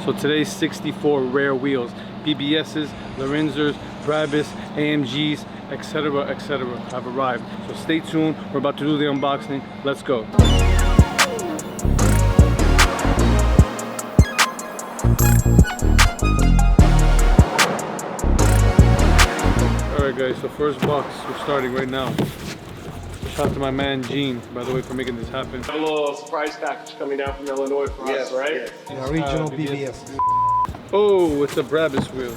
So today's 64 rare wheels, BBSs, Lorinsers, Brabus, AMGs, etc., have arrived. So stay tuned, we're about to do the unboxing. Let's go. Alright guys, so first box, we're starting right now. Shout out to my man Gene, by the way, for making this happen. A little surprise package coming down from Illinois for us, right? Yes. Yeah, regional BBS. Oh, it's a Brabus wheel.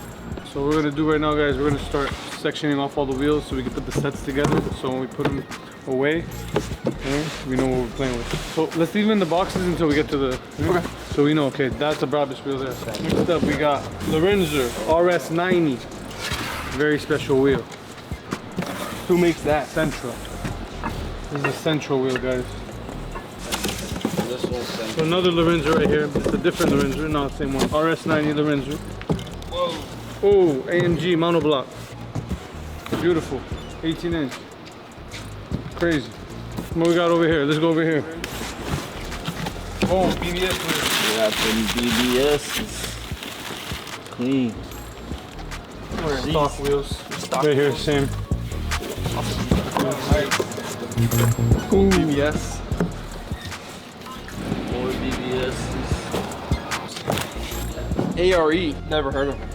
So what we're gonna do right now, guys, we're gonna start sectioning off all the wheels so we can put the sets together. So when we put them away, we know what we're playing with. So let's leave them in the boxes until we get to the. Okay. So we know. Okay, that's a Brabus wheel there. Next up, we got Lorinser RS90. Very special wheel. Who makes that? Centra. This is a Centra wheel, guys. This one's Centra. So another Lorinser right here. It's a different Lorinser, not the same one. RS90 Lorinser. Whoa. Oh, AMG monoblock. Beautiful. 18 inch. Crazy. What we got over here? Let's go over here. Oh, BBS wheel. We got some BBS. Clean. Stock wheels. Right here, same. Ooh. BBS. More BBS. ARE. Never heard of him.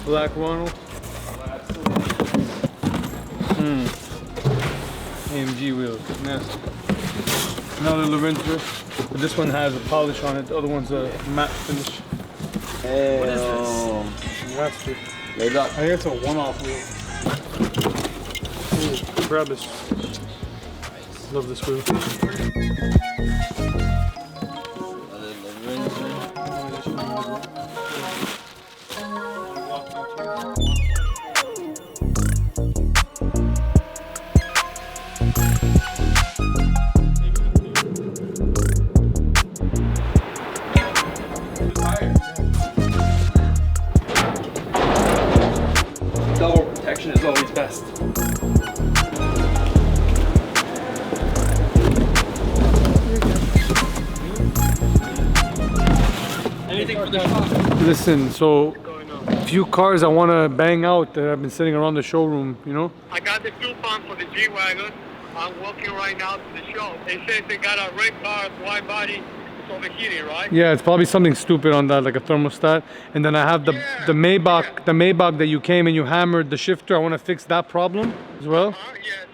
Black Ronald. AMG wheels. Nasty. Another Lorinser. But this one has a polish on it. The other one's a matte finish. Hey, What is this? Nasty. Maybach. I think it's a one-off wheel. Ooh, Brabus. Love this wheel. Double protection is always best. Anything for the shop. Listen, so a few cars I want to bang out that have been sitting around the showroom, you know? I got the coupon for the G-Wagon. I'm walking right now to the show. They said they got a red car, widebody. It's overheating, right? Yeah, it's probably something stupid on that, like a thermostat. And then I have the Maybach that you came and you hammered the shifter. I want to fix that problem as well. Yes.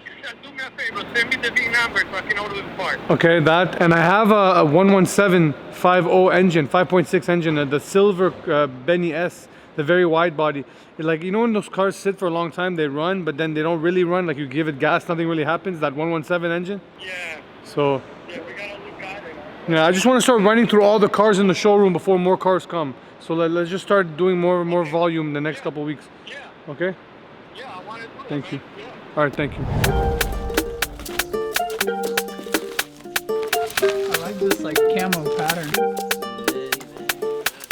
Do me a favor. Send me the V number so I can order this part. Okay, that. And I have a 11750 engine, 5.6 engine, the silver Benny S, the very wide body. Like, you know when those cars sit for a long time, they run, but then they don't really run. Like you give it gas, nothing really happens. That 117 engine. Yeah. So. Yeah, we got a new guy there. Yeah, I just want to start running through all the cars in the showroom before more cars come. So let's just start doing more volume the next couple of weeks. Yeah. Okay? Yeah, I want to do that. Thank you. Yeah. All right, thank you. I like this like camo pattern.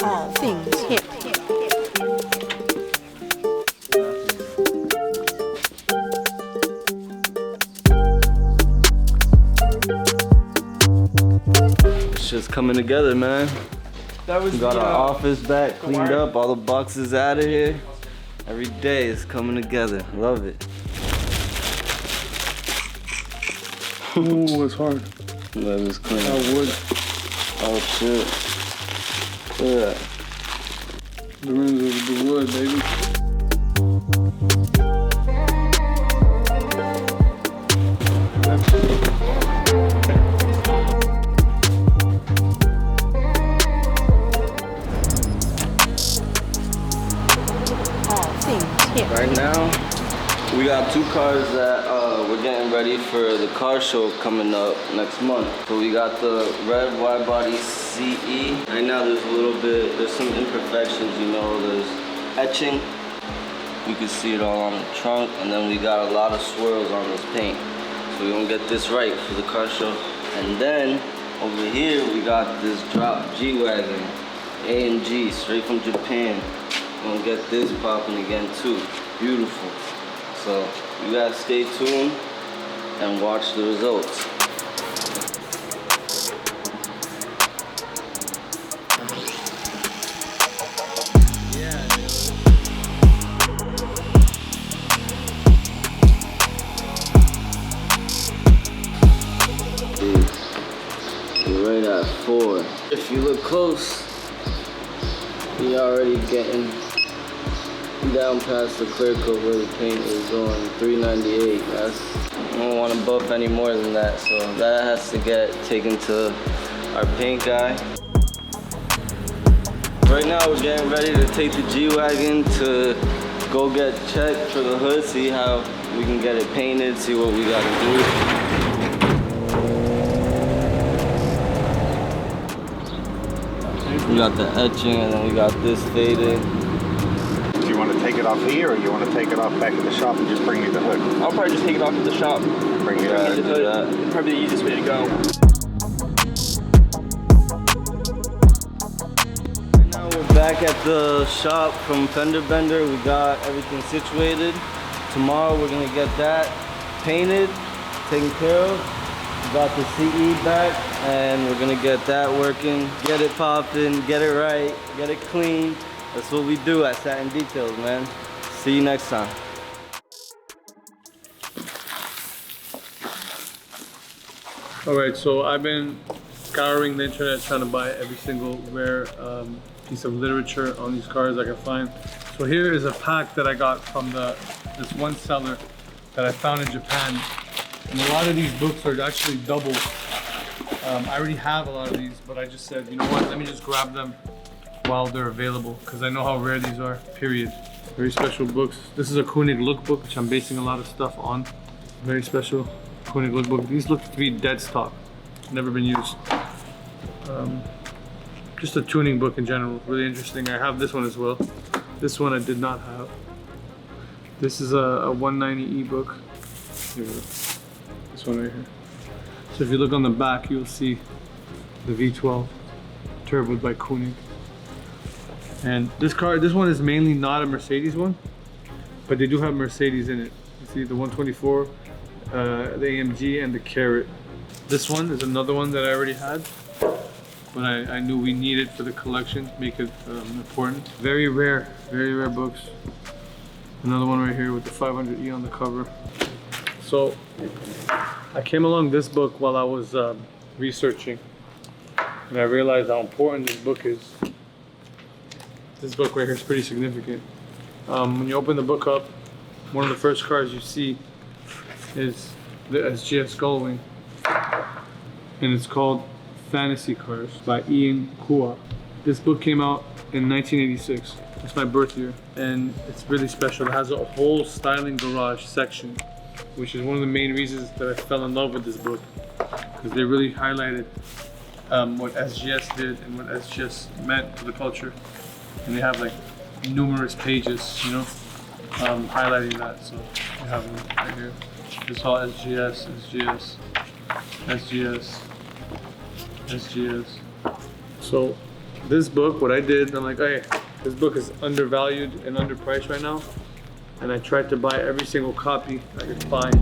All things hip. It's just coming together, man. That was We got our office back, cleaned up, all the boxes out of here. Every day it's coming together. Love it. Ooh, it's hard. That is clean. That wood. Oh shit. Look at that. The rims of the wood, baby. All things hip. Right now, we got two cars that we're getting ready for the car show coming up next month. So we got the red widebody CE. Right now there's some imperfections, you know, there's etching. You can see it all on the trunk, and then we got a lot of swirls on this paint. So we're gonna get this right for the car show. And then over here we got this drop G-Wagon, AMG, straight from Japan. We're gonna get this popping again too. Beautiful. So you guys stay tuned and watch the results. if you look close, you're already getting down past the clear coat where the paint is going. 398. I don't want to buff any more than that, so that has to get taken to our paint guy. Right now we're getting ready to take the G-Wagon to go get checked for the hood, see how we can get it painted, see what we gotta do. We got the etching and then we got this faded. Do you want to take it off here or you want to take it off back in the shop and just bring me the hood? I'll probably just take it off at the shop. Bring me the hood. It's probably the easiest way to go. Now we're back at the shop from Fender Bender. We got everything situated. Tomorrow we're gonna get that painted, taken care of. We got the CE back and we're gonna get that working, get it popping, get it right, get it clean. That's what we do at Satin Details, man. See you next time. All right, so I've been scouring the internet trying to buy every single rare piece of literature on these cars I can find. So here is a pack that I got from this one seller that I found in Japan. And a lot of these books are actually double. I already have a lot of these, but I just said, you know what, let me just grab them while they're available, because I know how rare these are, period. Very special books. This is a Koenig lookbook, which I'm basing a lot of stuff on. Very special Koenig lookbook. These look to be dead stock, never been used. Just a tuning book in general, really interesting. I have this one as well. This one I did not have. This is a 190E book. Here we go. This one right here. So if you look on the back, you'll see the V12 turboed by Koenig. And this one is mainly not a Mercedes one, but they do have Mercedes in it. You see the 124, the AMG, and the Carrot. This one is another one that I already had, but I knew we needed for the collection, make it important. Very rare books. Another one right here with the 500E on the cover. So I came along this book while I was researching, and I realized how important this book is. This book right here is pretty significant. When you open the book up, one of the first cars you see is the SGS Gullwing, and it's called Fantasy Cars by Ian Kua. This book came out in 1986. It's my birth year, and it's really special. It has a whole styling garage section, which is one of the main reasons that I fell in love with this book, because they really highlighted what SGS did and what SGS meant to the culture. And they have like numerous pages, you know, highlighting that. So you have them right here. This is all SGS, SGS, SGS, SGS. So this book, what I did, I'm like, hey, this book is undervalued and underpriced right now. And I tried to buy every single copy I could find.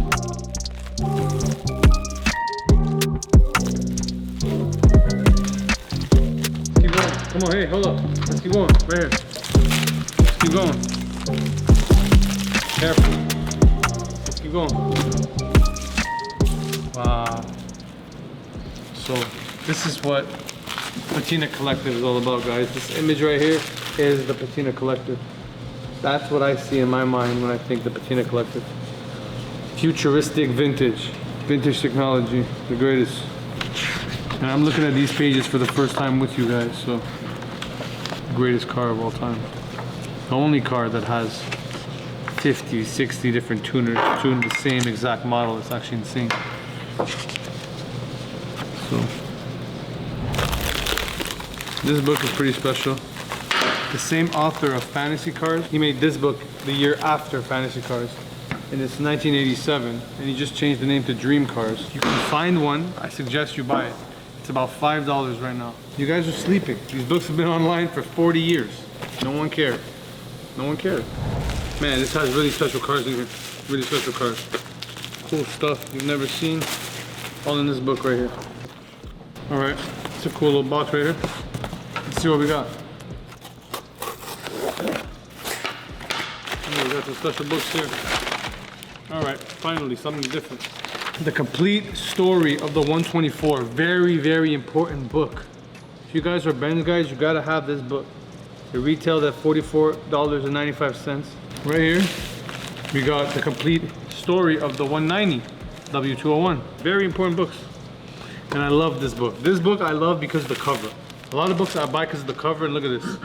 Keep going. Come on, hey, hold up. Let's keep going. Right here. Let's keep going. Careful. Let's keep going. Wow. So this is what Patina Collective is all about, guys. This image right here is the Patina Collective. That's what I see in my mind when I think the Patina Collective. Futuristic vintage technology, the greatest. And I'm looking at these pages for the first time with you guys, so greatest car of all time. The only car that has 50, 60 different tuners tuned the same exact model. It's actually insane. So this book is pretty special. The same author of Fantasy Cars, he made this book the year after Fantasy Cars, and it's 1987, and he just changed the name to Dream Cars. You can find one, I suggest you buy it. It's about $5 right now. You guys are sleeping. These books have been online for 40 years. No one cared. No one cared. Man, this has really special cars in here. Really special cars. Cool stuff you've never seen. All in this book right here. All right, it's a cool little box right here. Let's see what we got. We got some special books here. All right, finally, something different. The complete story of the 124. Very, very important book. If you guys are Benz guys, you gotta have this book. It retails at $44.95. Right here, we got the complete story of the 190 W201. Very important books. And I love this book. This book I love because of the cover. A lot of books I buy because of the cover, and look at this.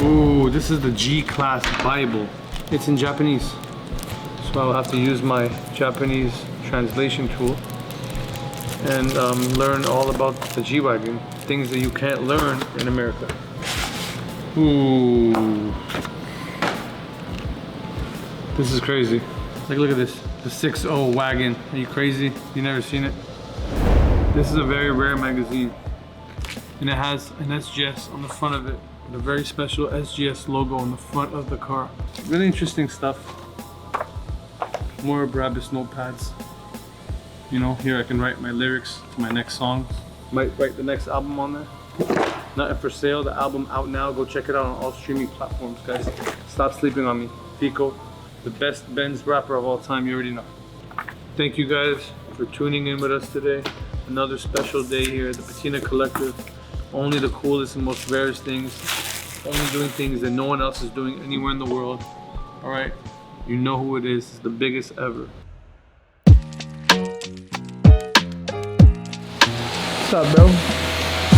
Ooh, this is the G-Class Bible. It's in Japanese. So I'll have to use my Japanese translation tool and learn all about the G-Wagon. Things that you can't learn in America. Ooh. This is crazy. Like, look at this. The 6.0 wagon. Are you crazy? You never seen it? This is a very rare magazine. And it has an SGS on the front of it. With a very special SGS logo on the front of the car. Really interesting stuff. More Brabus notepads. You know, here I can write my lyrics to my next songs. Might write the next album on there. Nothing for sale. The album out now. Go check it out on all streaming platforms, guys. Stop sleeping on me. Pico, the best Benz rapper of all time. You already know. Thank you guys for tuning in with us today. Another special day here at the Patina Collective. Only the coolest and most rarest things. Only doing things that no one else is doing anywhere in the world. All right, you know who it is. It's the biggest ever. What's up, bro? So,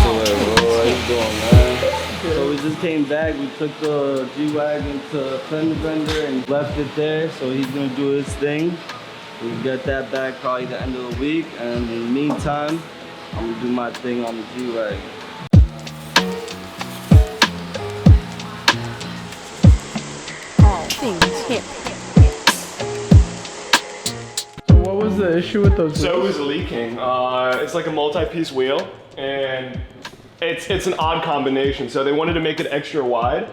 how you doing, man? So we just came back. We took the G-Wagon to a fender bender and left it there. So he's gonna do his thing. We'll get that back probably the end of the week. And in the meantime, I'm gonna do my thing on the G-Wagon. All things hip. What was the issue with those? So it was leaking. It's like a multi-piece wheel, and it's an odd combination. So they wanted to make it extra wide,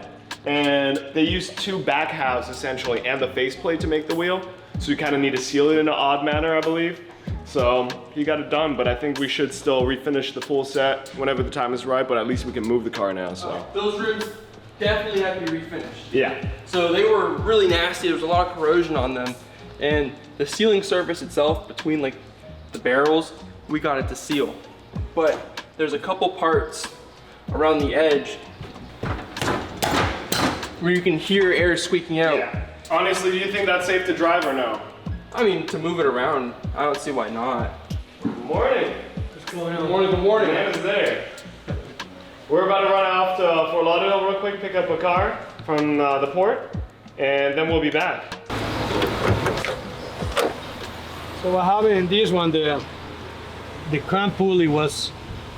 and they used two back halves essentially and the faceplate to make the wheel. So you kind of need to seal it in an odd manner, I believe. So he got it done, but I think we should still refinish the full set whenever the time is right. But at least we can move the car now. So Those ribs definitely have to be refinished. yeah. So they were really nasty. There was a lot of corrosion on them. And the sealing surface itself, between like the barrels, we got it to seal. But there's a couple parts around the edge where you can hear air squeaking out. Yeah. Honestly, do you think that's safe to drive or no? I mean, to move it around, I don't see why not. Good morning. What's going on? Good morning, good morning. Man is there. We're about to run off to Fort Lauderdale real quick, pick up a car from the port, and then we'll be back. So what happened in this one, the crank pulley was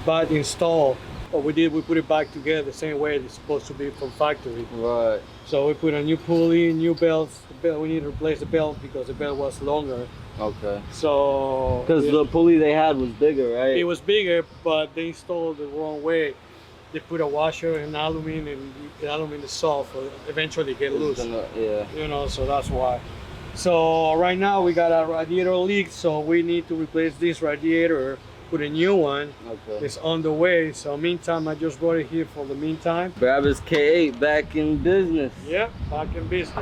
bad installed. What we did, we put it back together the same way it's supposed to be from factory. Right. So we put a new pulley, new belts. We need to replace the belt because the belt was longer. Okay. So Because the pulley they had was bigger, right? it was bigger, but they installed the wrong way. They put a washer and aluminum, and the aluminum is soft, so eventually get loose. Yeah. You know, so that's why. So right now we got a radiator leak, so we need to replace this radiator, put a new one. Okay. It's on the way. So meantime, I just brought it here for the meantime. Brabus K8 back in business. Yeah, back in business.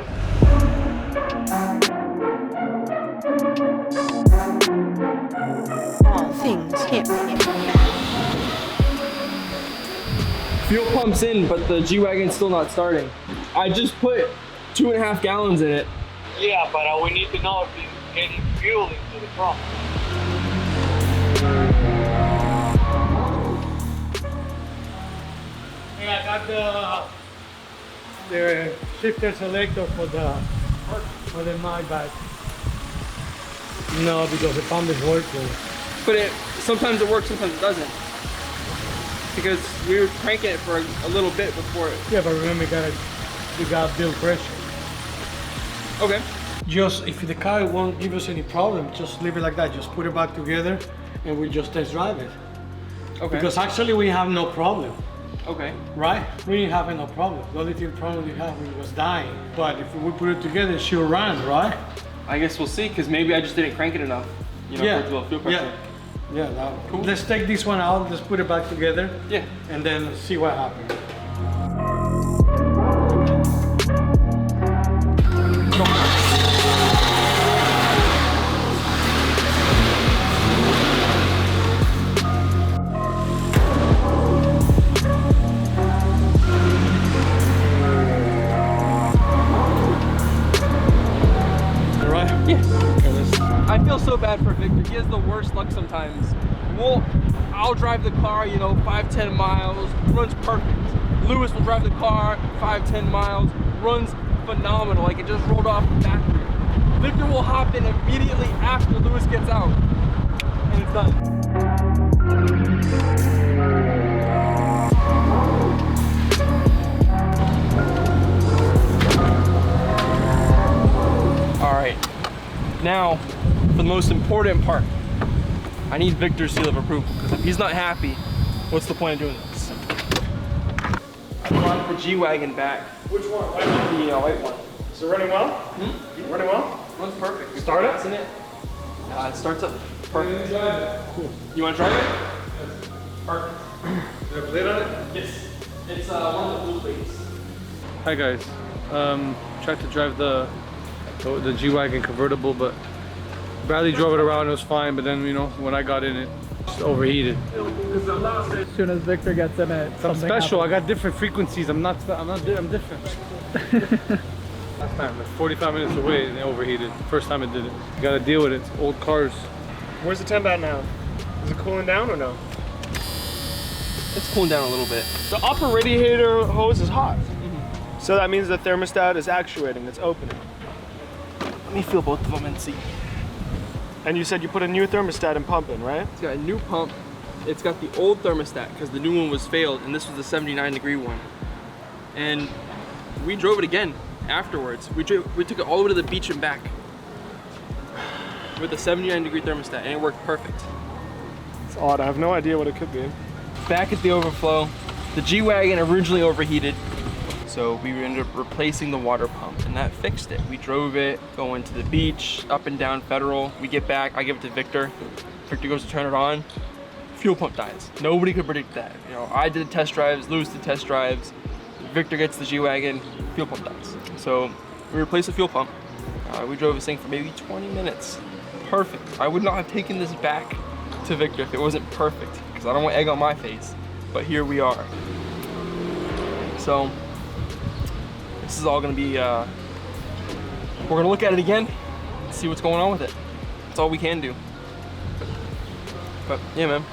All things hip. Fuel pump's in, but the G-Wagon's still not starting. I just put 2.5 gallons in it. Yeah, but we need to know if it's getting fuel into the trunk. And I got the shifter selector for the Maybach. No, because the pump is working. But sometimes it works, sometimes it doesn't. Because we were cranking it for a little bit before it. Yeah, but remember, you got build pressure. Okay. Just if the car won't give us any problem, just leave it like that. Just put it back together, and we just test drive it. Okay. Because actually we have no problem, Okay. right? We ain't having no problem. The only thing problem we had was dying. But if we put it together, it should run, right? I guess we'll see, because maybe I just didn't crank it enough. You know, for it to build fuel pressure. Yeah. Cool. Let's take this one out. Let's put it back together. Yeah. And then see what happens. he has the worst luck sometimes. I'll drive the car, you know, 5-10 miles, runs perfect. Lewis will drive the car 5-10 miles, runs phenomenal, like it just rolled off the factory. Victor will hop in immediately after Lewis gets out, and it's done. All right, now for the most important part. I need Victor's seal of approval, because if he's not happy, what's the point of doing this? I brought the G-Wagon back. Which one? The white one. Is it running well? Running well? Runs perfect. Start it? In it. It starts up perfect. Cool. You want to try it? Perfect. Is there a plate on it? Yes. It's one of the blue plates. Hi guys. Tried to drive the G-Wagon convertible, but Bradley drove it around. It was fine, but then, you know, when I got in it, just overheated. As soon as Victor gets in it, I'm special. I got different frequencies. I'm different. Last time, like 45 minutes away, and it overheated. First time it did it. You gotta deal with it. It's old cars. Where's the temp at now? Is it cooling down or no? It's cooling down a little bit. The upper radiator hose is hot. So that means the thermostat is actuating, it's opening. Let me feel both of them and see. And you said you put a new thermostat and pump in, right? It's got a new pump. It's got the old thermostat because the new one was failed, and this was the 79-degree one. And we drove it again afterwards. We took it all the way to the beach and back with the 79-degree thermostat, and it worked perfect. It's odd. I have no idea what it could be. Back at the overflow, the G-Wagon originally overheated, so we ended up replacing the water pump, and that fixed it. We drove it going to the beach, up and down Federal. We get back, I give it to Victor. Victor goes to turn it on, fuel pump dies. Nobody could predict that. You know, I did test drives, Lewis did test drives. Victor gets the G-Wagon, fuel pump dies. So we replaced the fuel pump. We drove this thing for maybe 20 minutes. Perfect. I would not have taken this back to Victor if it wasn't perfect, because I don't want egg on my face. But here we are. So this is all gonna be, we're gonna look at it again and see what's going on with it. That's all we can do. But yeah, man.